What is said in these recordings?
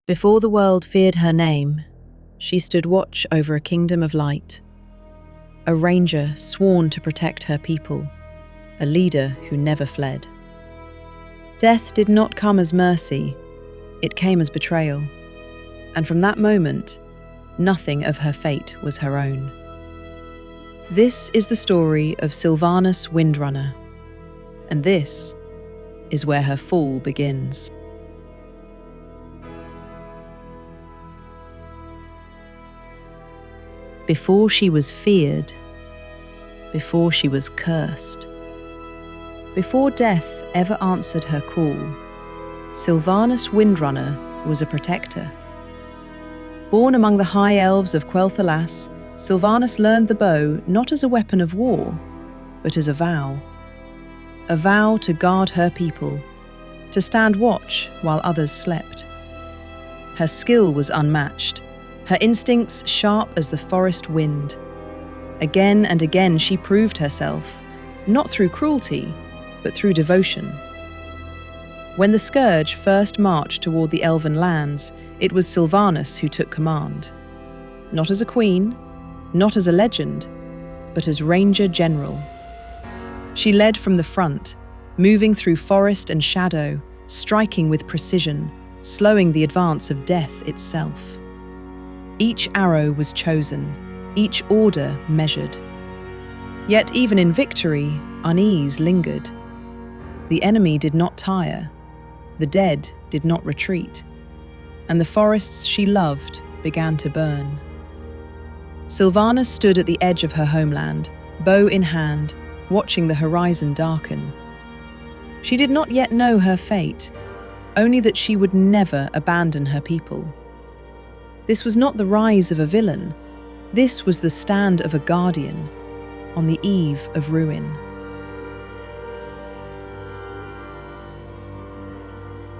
Before the world feared her name, she stood watch over a kingdom of light. A ranger sworn to protect her people, a leader who never fled. Death did not come as mercy, it came as betrayal. And from that moment, nothing of her fate was her own. This is the story of Sylvanas Windrunner, and this is where her fall begins. Before she was feared, before she was cursed, before death ever answered her call, Sylvanas Windrunner was a protector. Born among the high elves of Quel'Thalas, Sylvanas learned the bow not as a weapon of war, but as a vow to guard her people, to stand watch while others slept. Her skill was unmatched, her instincts sharp as the forest wind. Again and again she proved herself, not through cruelty, but through devotion. When the Scourge first marched toward the elven lands, it was Sylvanas who took command. Not as a queen, not as a legend, but as Ranger General. She led from the front, moving through forest and shadow, striking with precision, slowing the advance of death itself. Each arrow was chosen, each order measured. Yet even in victory, unease lingered. The enemy did not tire, the dead did not retreat, and the forests she loved began to burn. Sylvanas stood at the edge of her homeland, bow in hand, watching the horizon darken. She did not yet know her fate, only that she would never abandon her people. This was not the rise of a villain, this was the stand of a guardian, on the eve of ruin.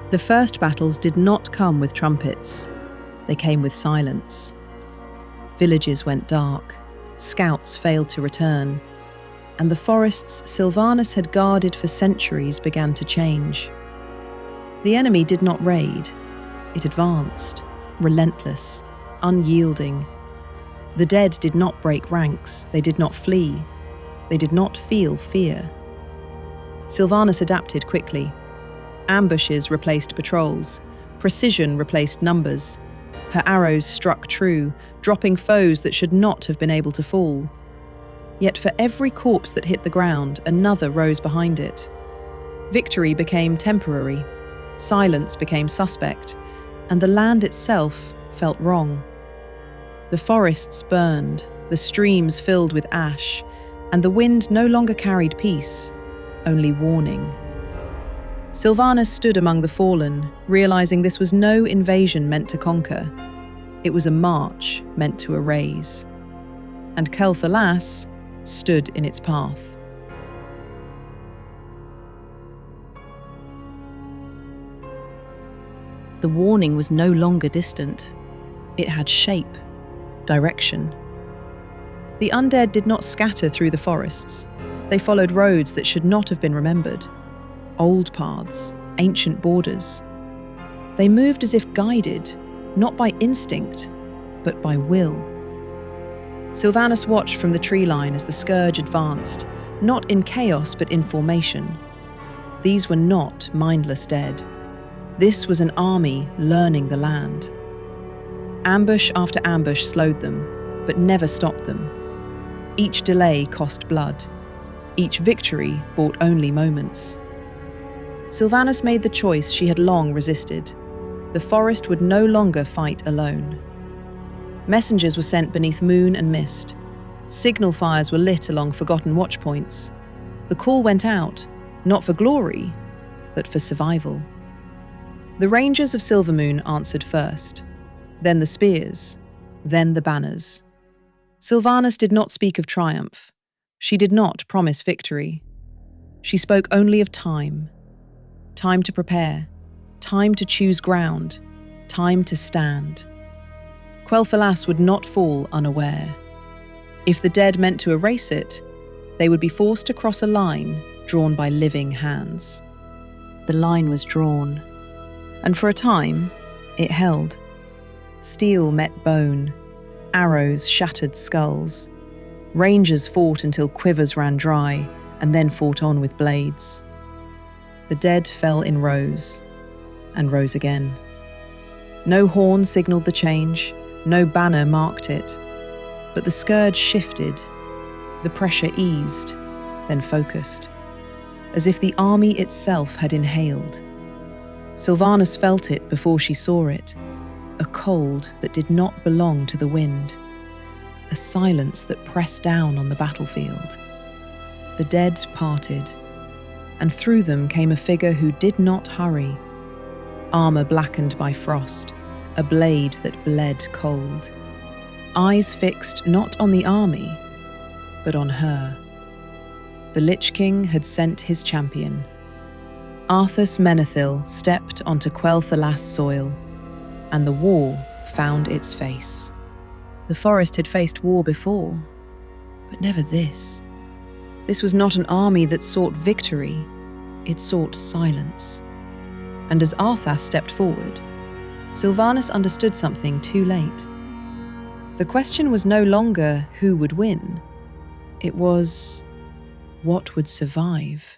The first battles did not come with trumpets, they came with silence. Villages went dark, scouts failed to return, and the forests Sylvanas had guarded for centuries began to change. The enemy did not raid, it advanced, relentless, unyielding. The dead did not break ranks, they did not flee, they did not feel fear. Sylvanas adapted quickly. Ambushes replaced patrols, precision replaced numbers. Her arrows struck true, dropping foes that should not have been able to fall. Yet for every corpse that hit the ground, another rose behind it. Victory became temporary, silence became suspect, and the land itself felt wrong. The forests burned, the streams filled with ash, and the wind no longer carried peace, only warning. Sylvanas stood among the fallen, realizing this was no invasion meant to conquer. It was a march meant to erase. And Quel'Thalas stood in its path. The warning was no longer distant. It had shape, direction. The undead did not scatter through the forests. They followed roads that should not have been remembered. Old paths, ancient borders. They moved as if guided, not by instinct, but by will. Sylvanas watched from the tree line as the Scourge advanced, not in chaos but in formation. These were not mindless dead. This was an army learning the land. Ambush after ambush slowed them, but never stopped them. Each delay cost blood. Each victory bought only moments. Sylvanas made the choice she had long resisted. The forest would no longer fight alone. Messengers were sent beneath moon and mist. Signal fires were lit along forgotten watchpoints. The call went out, not for glory, but for survival. The Rangers of Silvermoon answered first, then the spears, then the banners. Sylvanas did not speak of triumph. She did not promise victory. She spoke only of time. Time to prepare, time to choose ground, time to stand. Quel'Thalas would not fall unaware. If the dead meant to erase it, they would be forced to cross a line drawn by living hands. The line was drawn, and for a time, It held. Steel met bone, arrows shattered skulls. Rangers fought until quivers ran dry, and then fought on with blades. The dead fell in rows, and rose again. No horn signaled the change, no banner marked it, but the scourge shifted, the pressure eased, then focused, as if the army itself had inhaled. Sylvanas felt it before she saw it, a cold that did not belong to the wind, a silence that pressed down on the battlefield. The dead parted, and through them came a figure who did not hurry, armor blackened by frost, a blade that bled cold, eyes fixed not on the army, but on her. The LichKing had sent his champion. Arthas Menethil stepped onto Quel'Thalas soil, and the war found its face. The forest had faced war before, but never this. This was not an army that sought victory, it sought silence. And as Arthas stepped forward, Sylvanas understood something too late. The question was no longer who would win, it was what would survive.